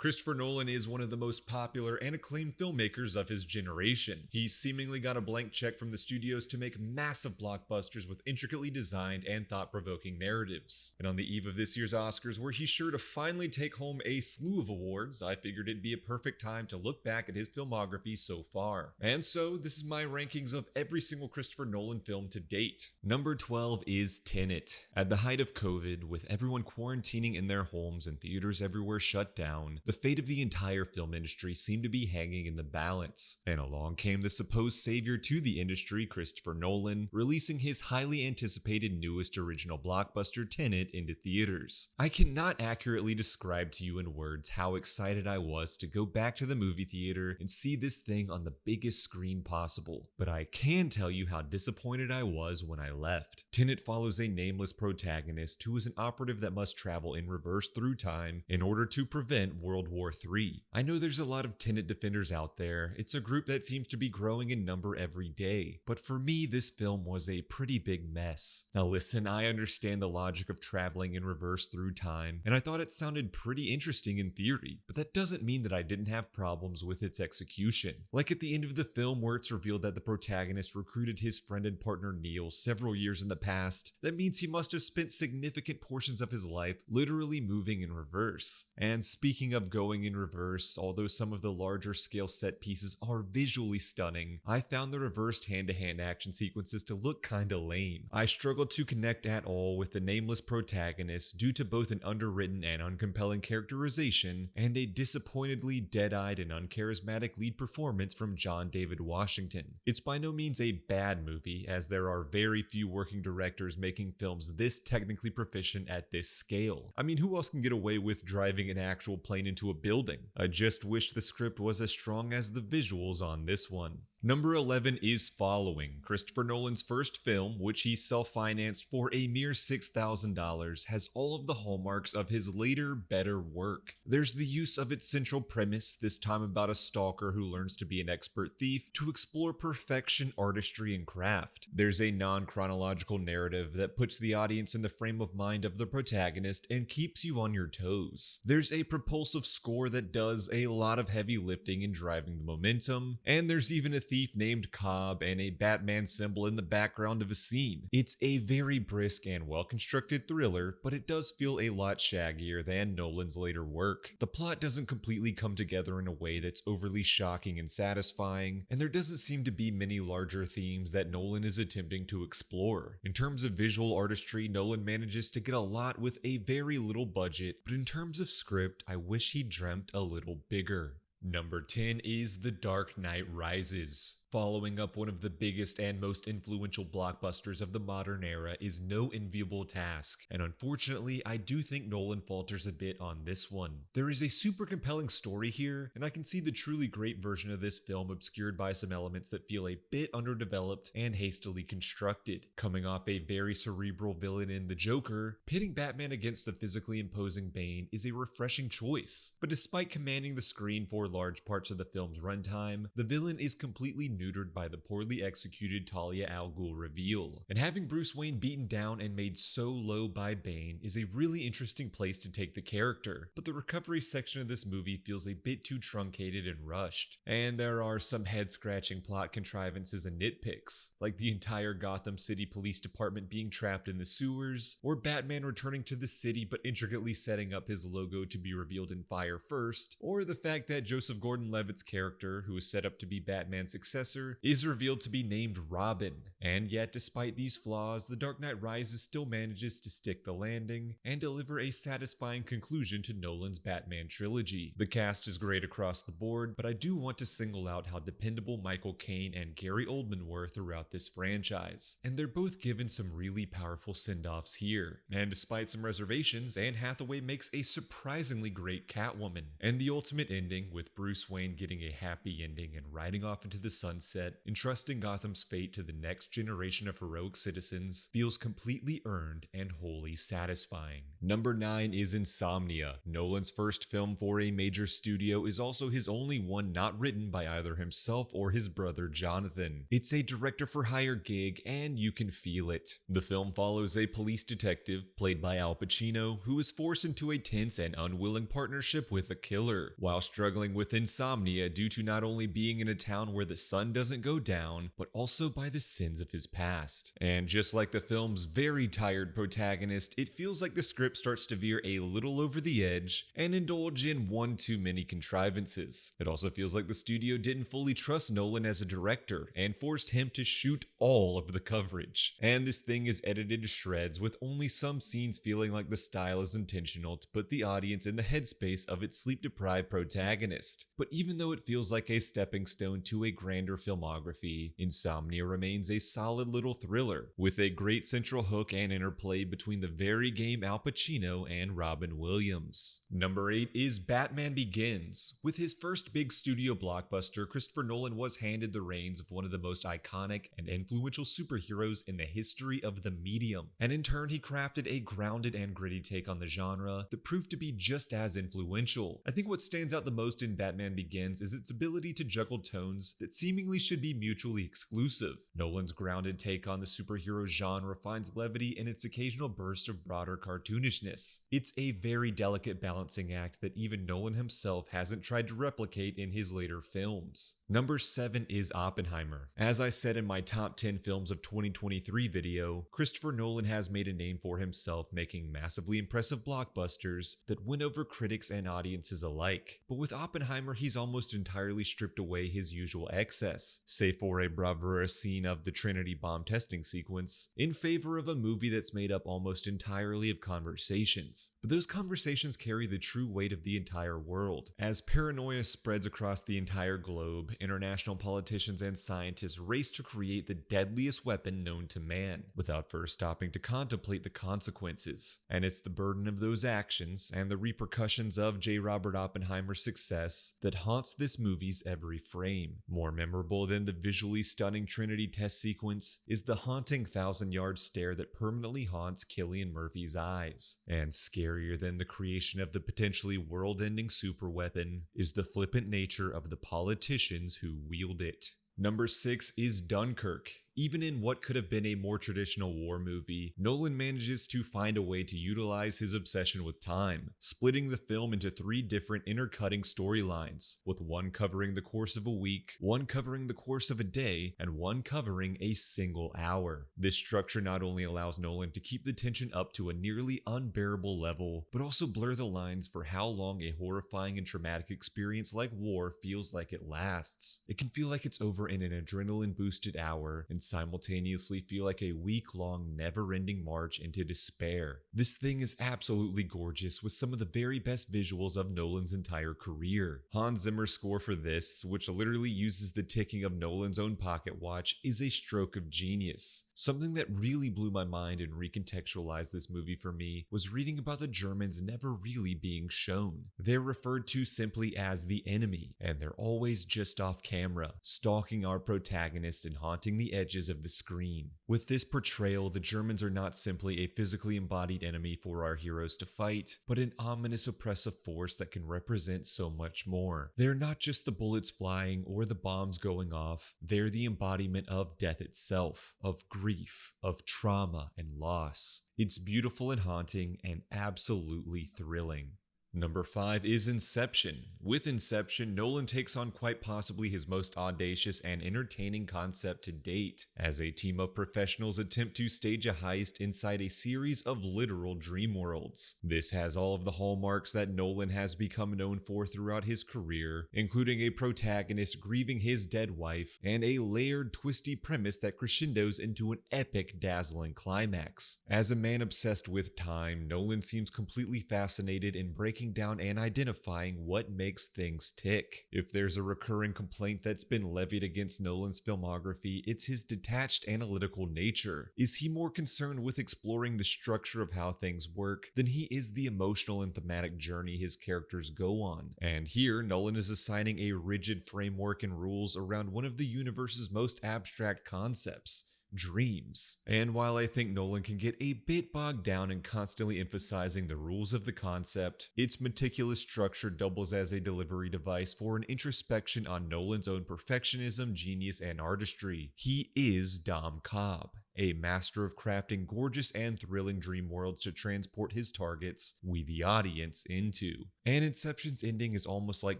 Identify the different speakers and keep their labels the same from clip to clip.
Speaker 1: Christopher Nolan is one of the most popular and acclaimed filmmakers of his generation. He's seemingly got a blank check from the studios to make massive blockbusters with intricately designed and thought-provoking narratives. And on the eve of this year's Oscars, where he's sure to finally take home a slew of awards, I figured it'd be a perfect time to look back at his filmography so far. And so, this is my rankings of every single Christopher Nolan film to date. Number 12 is Tenet. At the height of COVID, with everyone quarantining in their homes and theaters everywhere shut down, the fate of the entire film industry seemed to be hanging in the balance. And along came the supposed savior to the industry, Christopher Nolan, releasing his highly anticipated newest original blockbuster, Tenet, into theaters. I cannot accurately describe to you in words how excited I was to go back to the movie theater and see this thing on the biggest screen possible, but I can tell you how disappointed I was when I left. Tenet follows a nameless protagonist who is an operative that must travel in reverse through time in order to prevent World War III. I know there's a lot of Tenet defenders out there. It's a group that seems to be growing in number every day, but for me, this film was a pretty big mess. Now listen, I understand the logic of traveling in reverse through time, and I thought it sounded pretty interesting in theory, but that doesn't mean that I didn't have problems with its execution. Like at the end of the film where it's revealed that the protagonist recruited his friend and partner Neil several years in the past, that means he must have spent significant portions of his life literally moving in reverse. And speaking of going in reverse, although some of the larger scale set pieces are visually stunning, I found the reversed hand-to-hand action sequences to look kinda lame. I struggled to connect at all with the nameless protagonist due to both an underwritten and uncompelling characterization and a disappointedly dead-eyed and uncharismatic lead performance from John David Washington. It's by no means a bad movie, as there are very few working directors making films this technically proficient at this scale. I mean, who else can get away with driving an actual plane into a building? I just wish the script was as strong as the visuals on this one. Number 11 is Following. Christopher Nolan's first film, which he self-financed for a mere $6,000, has all of the hallmarks of his later, better work. There's the use of its central premise, this time about a stalker who learns to be an expert thief, to explore perfection, artistry, and craft. There's a non-chronological narrative that puts the audience in the frame of mind of the protagonist and keeps you on your toes. There's a propulsive score that does a lot of heavy lifting in driving the momentum, and there's even a thief named Cobb and a Batman symbol in the background of a scene. It's a very brisk and well-constructed thriller, but it does feel a lot shaggier than Nolan's later work. The plot doesn't completely come together in a way that's overly shocking and satisfying, and there doesn't seem to be many larger themes that Nolan is attempting to explore. In terms of visual artistry, Nolan manages to get a lot with a very little budget, but in terms of script, I wish he dreamt a little bigger. Number 10 is The Dark Knight Rises. Following up one of the biggest and most influential blockbusters of the modern era is no enviable task, and unfortunately, I do think Nolan falters a bit on this one. There is a super compelling story here, and I can see the truly great version of this film obscured by some elements that feel a bit underdeveloped and hastily constructed. Coming off a very cerebral villain in the Joker, pitting Batman against the physically imposing Bane is a refreshing choice. But despite commanding the screen for large parts of the film's runtime, the villain is completely neutered by the poorly executed Talia al Ghul reveal. And having Bruce Wayne beaten down and made so low by Bane is a really interesting place to take the character, but the recovery section of this movie feels a bit too truncated and rushed. And there are some head-scratching plot contrivances and nitpicks, like the entire Gotham City Police Department being trapped in the sewers, or Batman returning to the city but intricately setting up his logo to be revealed in fire first, or the fact that Joseph Gordon-Levitt's character, who is set up to be Batman's successor, is revealed to be named Robin. And yet, despite these flaws, The Dark Knight Rises still manages to stick the landing and deliver a satisfying conclusion to Nolan's Batman trilogy. The cast is great across the board, but I do want to single out how dependable Michael Caine and Gary Oldman were throughout this franchise, and they're both given some really powerful send-offs here. And despite some reservations, Anne Hathaway makes a surprisingly great Catwoman, and the ultimate ending, with Bruce Wayne getting a happy ending and riding off into the sunset, sunset, entrusting Gotham's fate to the next generation of heroic citizens feels completely earned and wholly satisfying. Number 9 is Insomnia. Nolan's first film for a major studio is also his only one not written by either himself or his brother Jonathan. It's a director-for-hire gig, and you can feel it. The film follows a police detective, played by Al Pacino, who is forced into a tense and unwilling partnership with a killer, while struggling with insomnia due to not only being in a town where the sun doesn't go down, but also by the sins of his past. And just like the film's very tired protagonist, it feels like the script starts to veer a little over the edge and indulge in one too many contrivances. It also feels like the studio didn't fully trust Nolan as a director and forced him to shoot all of the coverage. And this thing is edited to shreds, with only some scenes feeling like the style is intentional to put the audience in the headspace of its sleep-deprived protagonist. But even though it feels like a stepping stone to a grander filmography, Insomnia remains a solid little thriller, with a great central hook and interplay between the very game Al Pacino and Robin Williams. Number 8 is Batman Begins. With his first big studio blockbuster, Christopher Nolan was handed the reins of one of the most iconic and influential superheroes in the history of the medium, and in turn he crafted a grounded and gritty take on the genre that proved to be just as influential. I think what stands out the most in Batman Begins is its ability to juggle tones that seemingly should be mutually exclusive. Nolan's grounded take on the superhero genre finds levity in its occasional burst of broader cartoonishness. It's a very delicate balancing act that even Nolan himself hasn't tried to replicate in his later films. Number 7 is Oppenheimer. As I said in my top 10 films of 2023 video, Christopher Nolan has made a name for himself making massively impressive blockbusters that win over critics and audiences alike. But with Oppenheimer, he's almost entirely stripped away his usual excess, save for a bravura scene of the Trinity bomb testing sequence, in favor of a movie that's made up almost entirely of conversations. But those conversations carry the true weight of the entire world. As paranoia spreads across the entire globe, international politicians and scientists race to create the deadliest weapon known to man, without first stopping to contemplate the consequences. And it's the burden of those actions and the repercussions of J. Robert Oppenheimer's success that haunts this movie's every frame. More memorable than the visually stunning Trinity test sequence is the haunting 1,000-yard stare that permanently haunts Cillian Murphy's eyes. And scarier than the creation of the potentially world-ending superweapon is the flippant nature of the politicians who wield it. Number 6 is Dunkirk. Even in what could have been a more traditional war movie, Nolan manages to find a way to utilize his obsession with time, splitting the film into 3 different intercutting storylines, with one covering the course of a week, one covering the course of a day, and one covering a single hour. This structure not only allows Nolan to keep the tension up to a nearly unbearable level, but also blur the lines for how long a horrifying and traumatic experience like war feels like it lasts. It can feel like it's over in an adrenaline-boosted hour, and simultaneously feel like a week-long, never-ending march into despair. This thing is absolutely gorgeous, with some of the very best visuals of Nolan's entire career. Hans Zimmer's score for this, which literally uses the ticking of Nolan's own pocket watch, is a stroke of genius. Something that really blew my mind and recontextualized this movie for me was reading about the Germans never really being shown. They're referred to simply as the enemy, and they're always just off camera, stalking our protagonist and haunting the edges of the screen. With this portrayal, the Germans are not simply a physically embodied enemy for our heroes to fight, but an ominous oppressive force that can represent so much more. They're not just the bullets flying or the bombs going off, they're the embodiment of death itself, of grief, of trauma and loss. It's beautiful and haunting and absolutely thrilling. Number 5 is Inception. With Inception, Nolan takes on quite possibly his most audacious and entertaining concept to date, as a team of professionals attempt to stage a heist inside a series of literal dream worlds. This has all of the hallmarks that Nolan has become known for throughout his career, including a protagonist grieving his dead wife, and a layered, twisty premise that crescendos into an epic, dazzling climax. As a man obsessed with time, Nolan seems completely fascinated in breaking down and identifying what makes makes things tick. If there's a recurring complaint that's been levied against Nolan's filmography, it's his detached analytical nature. Is he more concerned with exploring the structure of how things work than he is the emotional and thematic journey his characters go on? And here, Nolan is assigning a rigid framework and rules around one of the universe's most abstract concepts: dreams. And while I think Nolan can get a bit bogged down in constantly emphasizing the rules of the concept, its meticulous structure doubles as a delivery device for an introspection on Nolan's own perfectionism, genius, and artistry. He is Dom Cobb, a master of crafting gorgeous and thrilling dream worlds to transport his targets, we the audience, into. And Inception's ending is almost like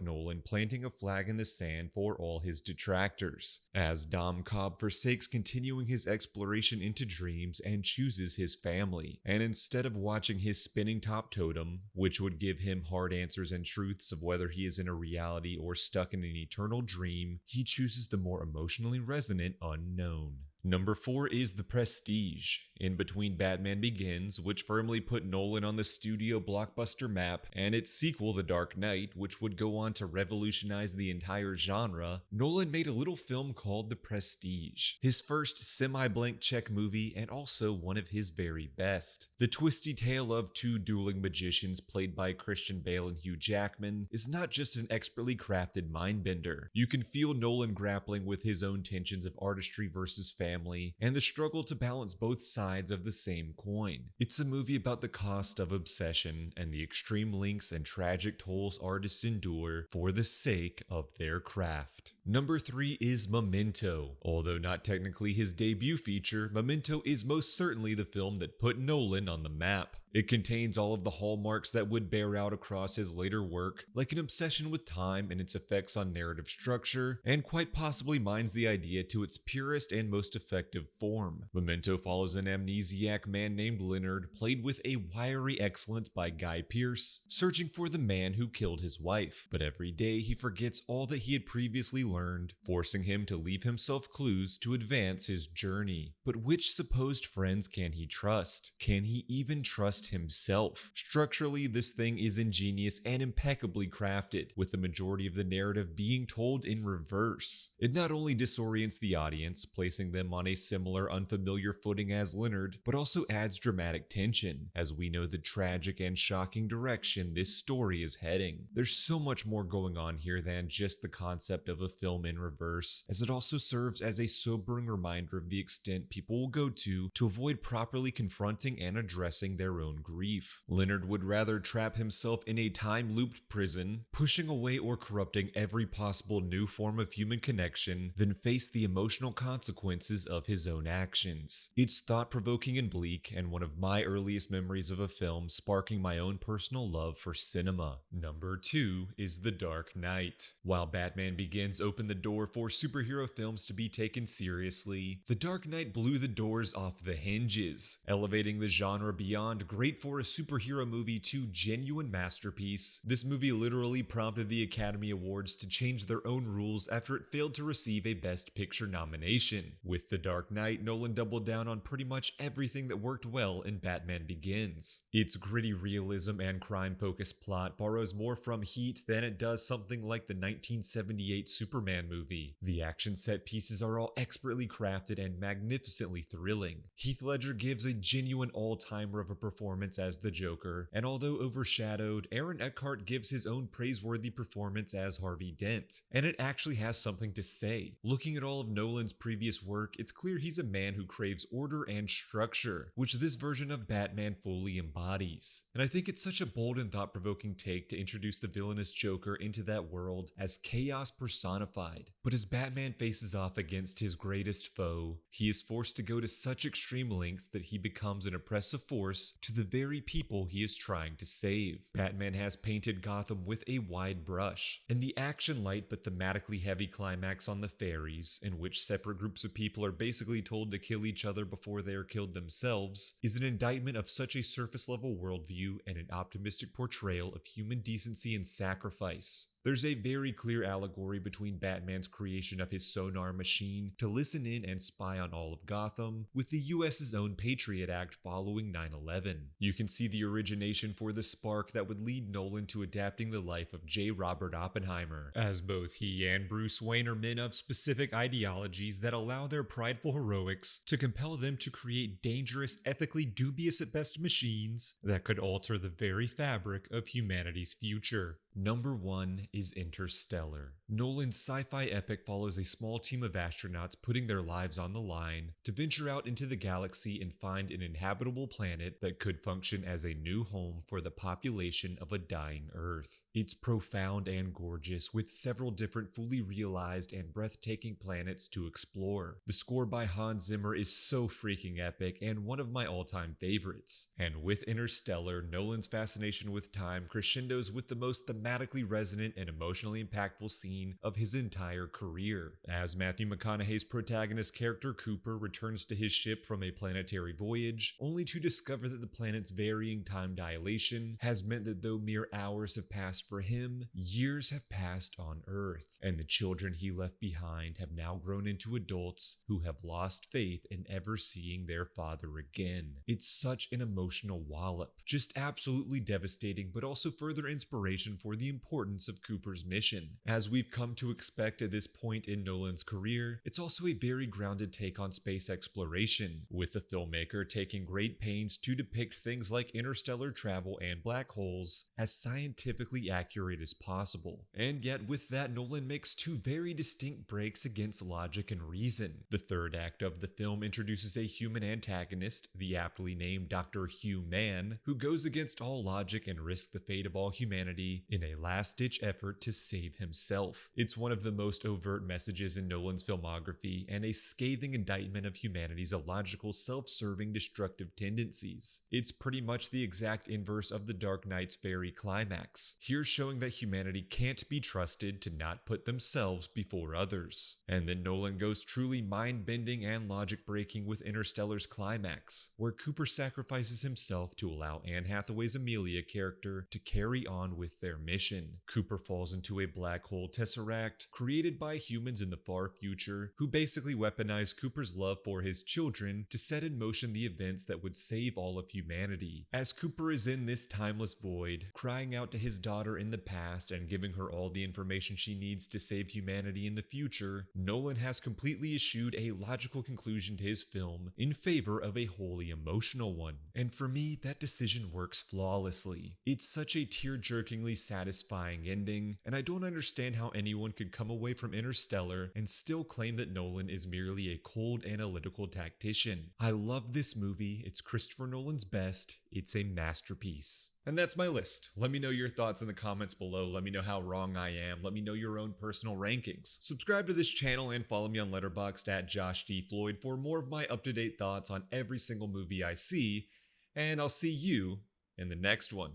Speaker 1: Nolan planting a flag in the sand for all his detractors, as Dom Cobb forsakes continuing his exploration into dreams and chooses his family. And instead of watching his spinning top totem, which would give him hard answers and truths of whether he is in a reality or stuck in an eternal dream, he chooses the more emotionally resonant unknown. Number 4 is The Prestige, in between Batman Begins, which firmly put Nolan on the studio blockbuster map, and its sequel, The Dark Knight, which would go on to revolutionize the entire genre. Nolan made a little film called The Prestige, his first semi-blank check movie and also one of his very best. The twisty tale of two dueling magicians played by Christian Bale and Hugh Jackman is not just an expertly crafted mindbender. You can feel Nolan grappling with his own tensions of artistry versus family, and the struggle to balance both sides of the same coin. It's a movie about the cost of obsession and the extreme lengths and tragic tolls artists endure for the sake of their craft. Number 3 is Memento. Although not technically his debut feature, Memento is most certainly the film that put Nolan on the map. It contains all of the hallmarks that would bear out across his later work, like an obsession with time and its effects on narrative structure, and quite possibly mines the idea to its purest and most effective form. Memento follows an amnesiac man named Leonard, played with a wiry excellence by Guy Pearce, searching for the man who killed his wife. But every day he forgets all that he had previously learned, forcing him to leave himself clues to advance his journey. But which supposed friends can he trust? Can he even trust himself? Structurally, this thing is ingenious and impeccably crafted, with the majority of the narrative being told in reverse. It not only disorients the audience, placing them on a similar unfamiliar footing as Leonard, but also adds dramatic tension, as we know the tragic and shocking direction this story is heading. There's so much more going on here than just the concept of a film in reverse, as it also serves as a sobering reminder of the extent people will go to avoid properly confronting and addressing their own grief. Leonard would rather trap himself in a time-looped prison, pushing away or corrupting every possible new form of human connection, than face the emotional consequences of his own actions. It's thought-provoking and bleak, and one of my earliest memories of a film sparking my own personal love for cinema. Number 2 is The Dark Knight. While Batman Begins opened the door for superhero films to be taken seriously, The Dark Knight blew the doors off the hinges, elevating the genre beyond great for a superhero movie to genuine masterpiece. This movie literally prompted the Academy Awards to change their own rules after it failed to receive a Best Picture nomination. With The Dark Knight, Nolan doubled down on pretty much everything that worked well in Batman Begins. Its gritty realism and crime-focused plot borrows more from Heat than it does something like the 1978 Superman movie. The action set pieces are all expertly crafted and magnificently thrilling. Heath Ledger gives a genuine all-timer of a performance as the Joker, and although overshadowed, Aaron Eckhart gives his own praiseworthy performance as Harvey Dent, and it actually has something to say. Looking at all of Nolan's previous work, it's clear he's a man who craves order and structure, which this version of Batman fully embodies. And I think it's such a bold and thought-provoking take to introduce the villainous Joker into that world as chaos personified. But as Batman faces off against his greatest foe, he is forced to go to such extreme lengths that he becomes an oppressive force to the very people he is trying to save. Batman has painted Gotham with a wide brush, and the action-light but thematically heavy climax on the ferries, in which separate groups of people are basically told to kill each other before they are killed themselves, is an indictment of such a surface-level worldview and an optimistic portrayal of human decency and sacrifice. There's a very clear allegory between Batman's creation of his sonar machine to listen in and spy on all of Gotham, with the US's own Patriot Act following 9/11. You can see the origination for the spark that would lead Nolan to adapting the life of J. Robert Oppenheimer, as both he and Bruce Wayne are men of specific ideologies that allow their prideful heroics to compel them to create dangerous, ethically dubious at best machines that could alter the very fabric of humanity's future. Number 1 is Interstellar. Nolan's sci-fi epic follows a small team of astronauts putting their lives on the line to venture out into the galaxy and find an inhabitable planet that could function as a new home for the population of a dying Earth. It's profound and gorgeous, with several different fully realized and breathtaking planets to explore. The score by Hans Zimmer is so freaking epic and one of my all-time favorites. And with Interstellar, Nolan's fascination with time crescendos with the most thematically resonant and emotionally impactful scene of his entire career, as Matthew McConaughey's protagonist character Cooper returns to his ship from a planetary voyage, only to discover that the planet's varying time dilation has meant that though mere hours have passed for him, years have passed on Earth, and the children he left behind have now grown into adults who have lost faith in ever seeing their father again. It's such an emotional wallop, just absolutely devastating, but also further inspiration for the importance of Cooper's mission. As we've come to expect at this point in Nolan's career, it's also a very grounded take on space exploration, with the filmmaker taking great pains to depict things like interstellar travel and black holes as scientifically accurate as possible. And yet with that, Nolan makes two very distinct breaks against logic and reason. The third act of the film introduces a human antagonist, the aptly named Dr. Hugh Mann, who goes against all logic and risks the fate of all humanity in a last-ditch effort to save himself. It's one of the most overt messages in Nolan's filmography and a scathing indictment of humanity's illogical, self-serving, destructive tendencies. It's pretty much the exact inverse of the Dark Knight's fairy climax, here showing that humanity can't be trusted to not put themselves before others. And then Nolan goes truly mind-bending and logic-breaking with Interstellar's climax, where Cooper sacrifices himself to allow Anne Hathaway's Amelia character to carry on with their mission. Cooper falls into a black hole tesseract created by humans in the far future, who basically weaponize Cooper's love for his children to set in motion the events that would save all of humanity. As Cooper is in this timeless void, crying out to his daughter in the past and giving her all the information she needs to save humanity in the future, Nolan has completely eschewed a logical conclusion to his film in favor of a wholly emotional one. And for me, that decision works flawlessly. It's such a tear-jerkingly satisfying ending, and I don't understand how anyone could come away from Interstellar and still claim that Nolan is merely a cold analytical tactician. I love this movie. It's Christopher Nolan's best. It's a masterpiece. And that's my list. Let me know your thoughts in the comments below. Let me know how wrong I am. Let me know your own personal rankings. Subscribe to this channel and follow me on Letterboxd at Josh D. Floyd for more of my up-to-date thoughts on every single movie I see, and I'll see you in the next one.